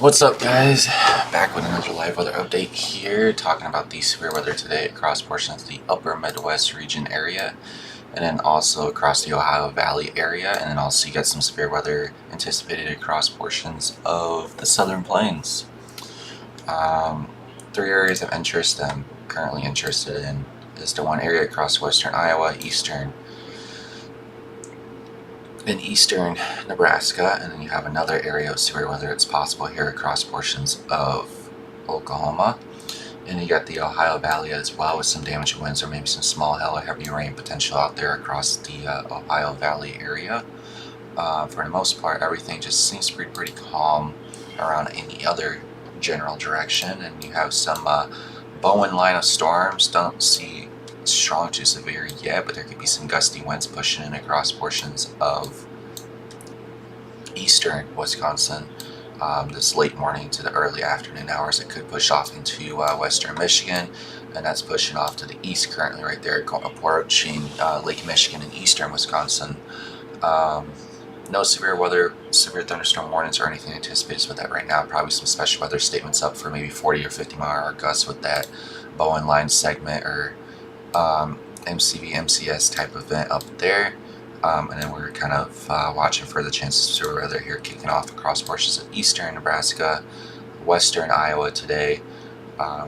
What's up, guys? Back with another live weather update here, talking about the severe weather today across portions of the upper Midwest region area, and then also across the Ohio Valley area, and then also you got some severe weather anticipated across portions of the Southern Plains. Three areas of interest I'm currently interested in is the one area across western Iowa, eastern Nebraska, and then you have another area of severe weather that's possible here across portions of Oklahoma. And you got the Ohio Valley as well, with some damaging winds or maybe some small hail or heavy rain potential out there across the Ohio Valley area. For the most part, everything just seems to be pretty calm around any other general direction, and you have some Bowen line of storms. Don't see strong to severe yet, but there could be some gusty winds pushing in across portions of eastern Wisconsin this late morning to the early afternoon hours. It could push off into western Michigan, and that's pushing off to the east currently right there, approaching Lake Michigan in eastern Wisconsin. No severe thunderstorm warnings or anything anticipated with that right now. Probably some special weather statements up for maybe 40 or 50 mile an hour gusts with that Bowen line segment or MCV, MCS type event up there. And then we're kind of watching for the chances of severe weather here kicking off across portions of eastern Nebraska, western Iowa today,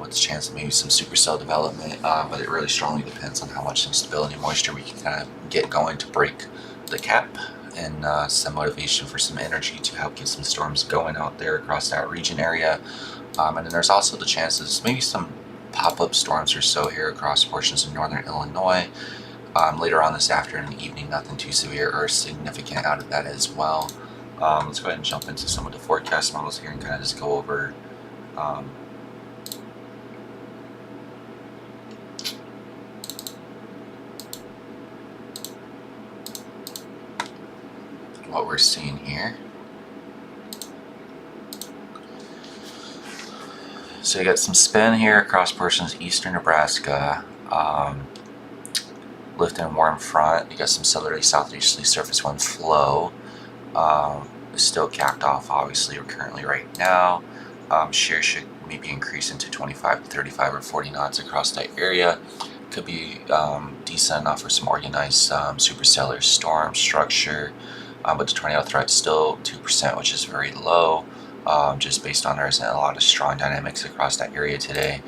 with the chance of maybe some supercell development, but it really strongly depends on how much instability and moisture we can kind of get going to break the cap, and some motivation for some energy to help get some storms going out there across that region area. And then there's also the chances maybe some pop-up storms or so here across portions of northern Illinois later on this afternoon and evening. Nothing too severe or significant out of that as well. Let's go ahead and jump into some of the forecast models here and kind of just go over what we're seeing here. So you got some spin here across portions of eastern Nebraska. Lifting warm front. You got some southerly southeasterly surface wind flow. It's still capped off, obviously, we're currently right now. Shear should maybe increase into 25 to 35 or 40 knots across that area. Could be decent enough for some organized supercellular storm structure, but the tornado threat's still 2%, which is very low, just based on there isn't a lot of strong dynamics across that area today.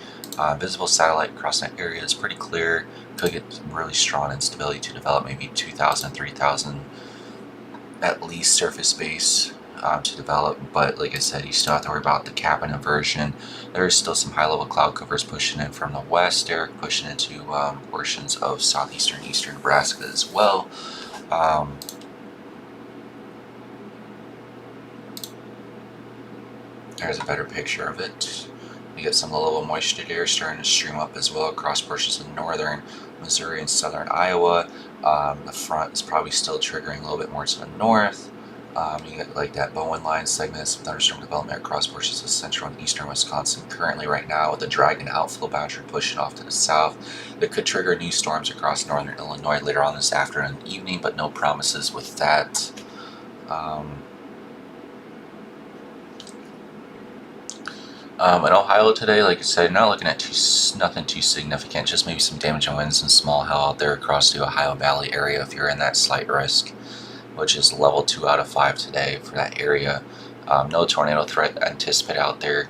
Visible satellite across that area is pretty clear. Could get really strong instability to develop, maybe 2,000, 3,000 at least surface base to develop. But like I said, you still have to worry about the cap and inversion. There is still some high-level cloud covers pushing in from the west there, pushing into portions of southeastern eastern Nebraska as well. There's a better picture of it. You get some low level moisture there starting to stream up as well across portions of northern Missouri and southern Iowa. The front is probably still triggering a little bit more to the north. You get like that Bowen line segment, some thunderstorm development across portions of central and eastern Wisconsin currently right now, with the dragon outflow boundary pushing off to the south. That could trigger new storms across northern Illinois later on this afternoon and evening, but no promises with that. In Ohio today, like I said, not looking at nothing too significant, just maybe some damaging winds and small hail out there across the Ohio Valley area if you're in that slight risk, which is level 2 out of 5 today for that area. No tornado threat anticipated out there,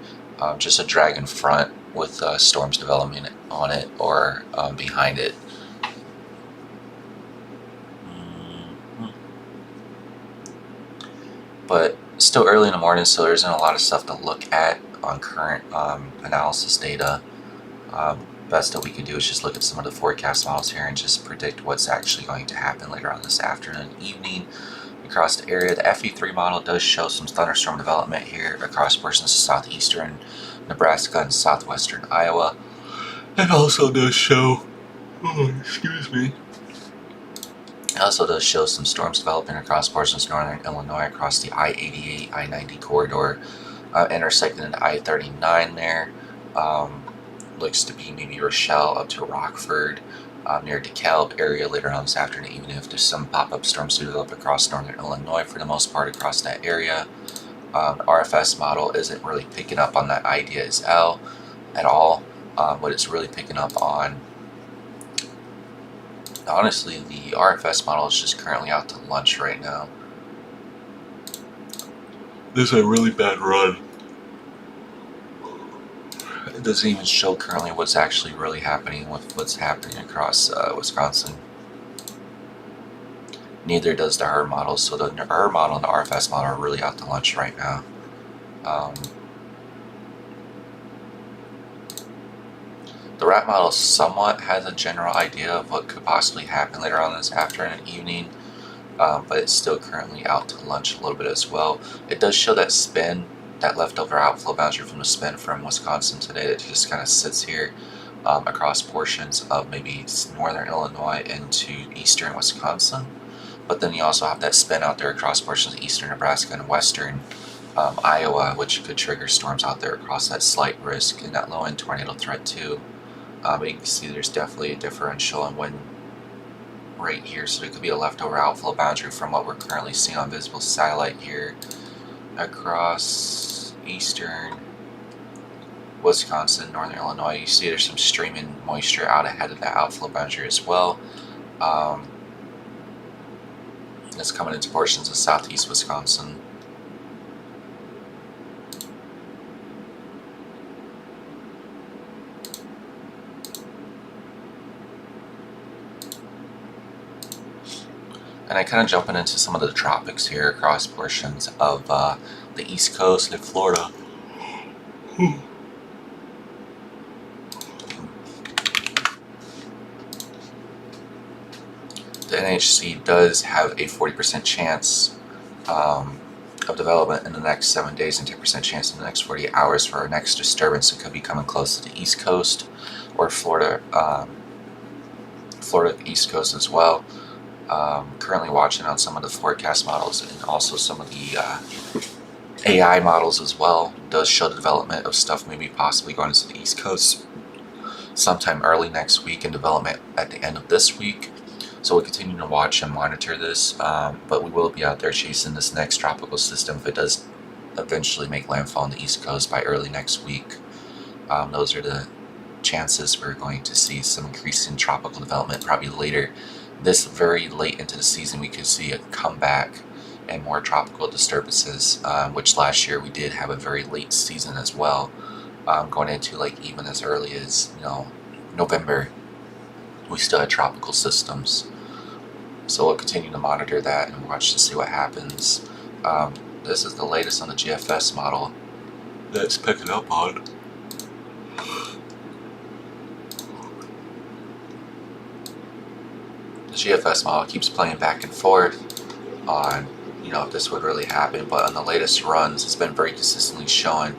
just a dragon front with storms developing on it or behind it. But still early in the morning, so there isn't a lot of stuff to look at on current analysis data. Best that we could do is just look at some of the forecast models here and just predict what's actually going to happen later on this afternoon and evening across the area. The FE3 model does show some thunderstorm development here across portions of southeastern Nebraska and southwestern Iowa. It also does show, it also does show some storms developing across portions of northern Illinois across the I-88, I-90 corridor, intersecting the I-39 there. Looks to be maybe Rochelle up to Rockford, near DeKalb area later on this afternoon, even if there's some pop-up storms to develop across northern Illinois for the most part across that area. RFS model isn't really picking up on that idea as L at all. What it's really picking up on, honestly, the RFS model is just currently out to lunch right now. This is a really bad run. It doesn't even show currently what's actually really happening with what's happening across Wisconsin. Neither does the HER model, so the HER model and the RFS model are really out to lunch right now. The RAT model somewhat has a general idea of what could possibly happen later on this afternoon and evening, but it's still currently out to lunch a little bit as well. It does show that spin, that leftover outflow boundary from the spin from Wisconsin today that just kind of sits here across portions of maybe northern Illinois into eastern Wisconsin. But then you also have that spin out there across portions of eastern Nebraska and western Iowa, which could trigger storms out there across that slight risk and that low-end tornado threat too. But you can see there's definitely a differential in wind right here, so it could be a leftover outflow boundary from what we're currently seeing on visible satellite here across eastern Wisconsin, northern Illinois. You see there's some streaming moisture out ahead of that outflow boundary as well. It's coming into portions of southeast Wisconsin. And I kind of jumping into some of the tropics here across portions of the East Coast and Florida. The NHC does have a 40% chance of development in the next 7 days and 10% chance in the next 48 hours for our next disturbance that could be coming close to the East Coast or Florida, Florida East Coast as well. Currently watching on some of the forecast models and also some of the AI models as well. It does show the development of stuff maybe possibly going to the East Coast sometime early next week and development at the end of this week. So we'll continue to watch and monitor this, but we will be out there chasing this next tropical system if it does eventually make landfall on the East Coast by early next week. Those are the chances we're going to see some increase in tropical development. Probably later, this very late into the season, we could see a comeback and more tropical disturbances, which last year we did have a very late season as well, going into like even as early as November. We still had tropical systems. So we'll continue to monitor that and watch to see what happens. This is the latest on the GFS model that's picking up on. The GFS model keeps playing back and forth on, if this would really happen, but on the latest runs, it's been very consistently showing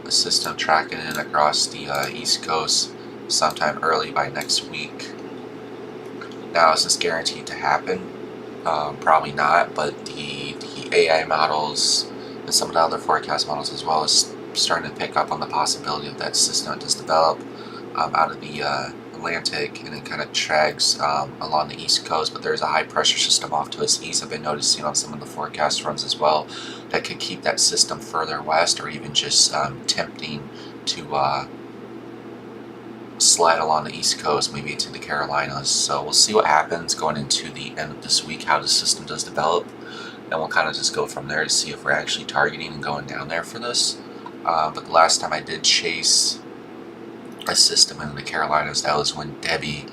the system tracking in across the East Coast sometime early by next week. Now, is this guaranteed to happen? Probably not, but the AI models and some of the other forecast models as well is starting to pick up on the possibility of that system that does develop out of the Atlantic and it kind of drags along the East Coast, but there's a high pressure system off to its east. I've been noticing on some of the forecast runs as well that could keep that system further west or even just tempting to slide along the East Coast, maybe into the Carolinas. So we'll see what happens going into the end of this week, how the system does develop, and we'll kind of just go from there to see if we're actually targeting and going down there for this. But the last time I did chase a system in the Carolinas, that was when Debbie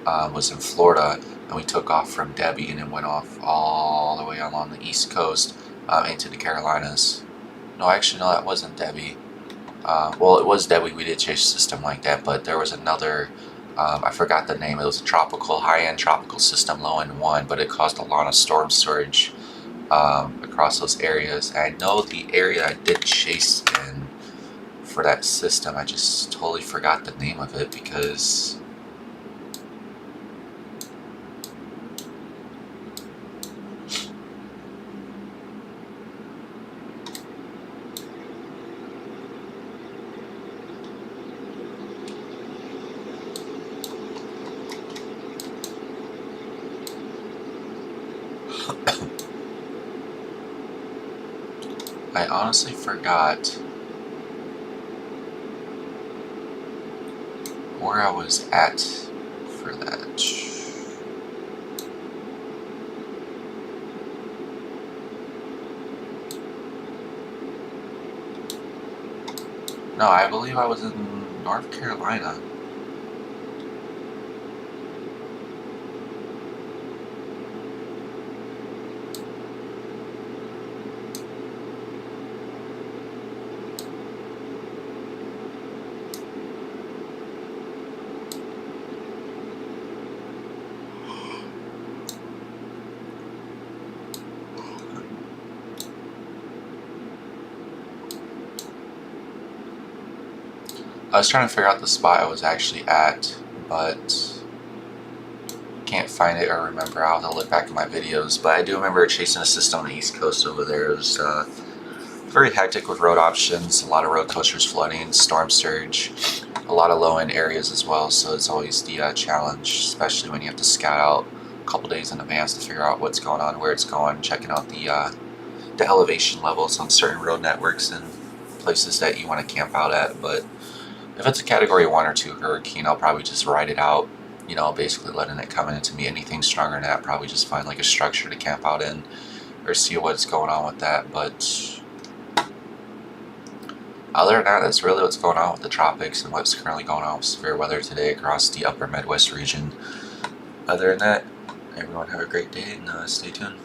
was in Florida, and we took off from Debbie and then went off all the way along the East Coast into the Carolinas. No, actually, no, that wasn't Debbie. Well, it was Debbie. We did chase a system like that, but there was another, I forgot the name. It was a tropical, high-end tropical system, low-end one, but it caused a lot of storm surge across those areas. And I know the area I did chase in for that system, I just totally forgot the name of it because I honestly forgot where I was at for that. No, I believe I was in North Carolina. I was trying to figure out the spot I was actually at, but can't find it or remember. I'll have to look back at my videos. But I do remember chasing a system on the East Coast over there. It was very hectic with road options, a lot of road coasters flooding, storm surge, a lot of low-end areas as well. So it's always the challenge, especially when you have to scout out a couple days in advance to figure out what's going on, where it's going, checking out the elevation levels on certain road networks and places that you want to camp out at. But if it's a category 1 or 2 hurricane, I'll probably just ride it out, you know, basically letting it come into me. Anything stronger than that, probably just find like a structure to camp out in or see what's going on with that. But other than that, that's really what's going on with the tropics and what's currently going on with severe weather today across the upper Midwest region. Other than that, everyone have a great day and stay tuned.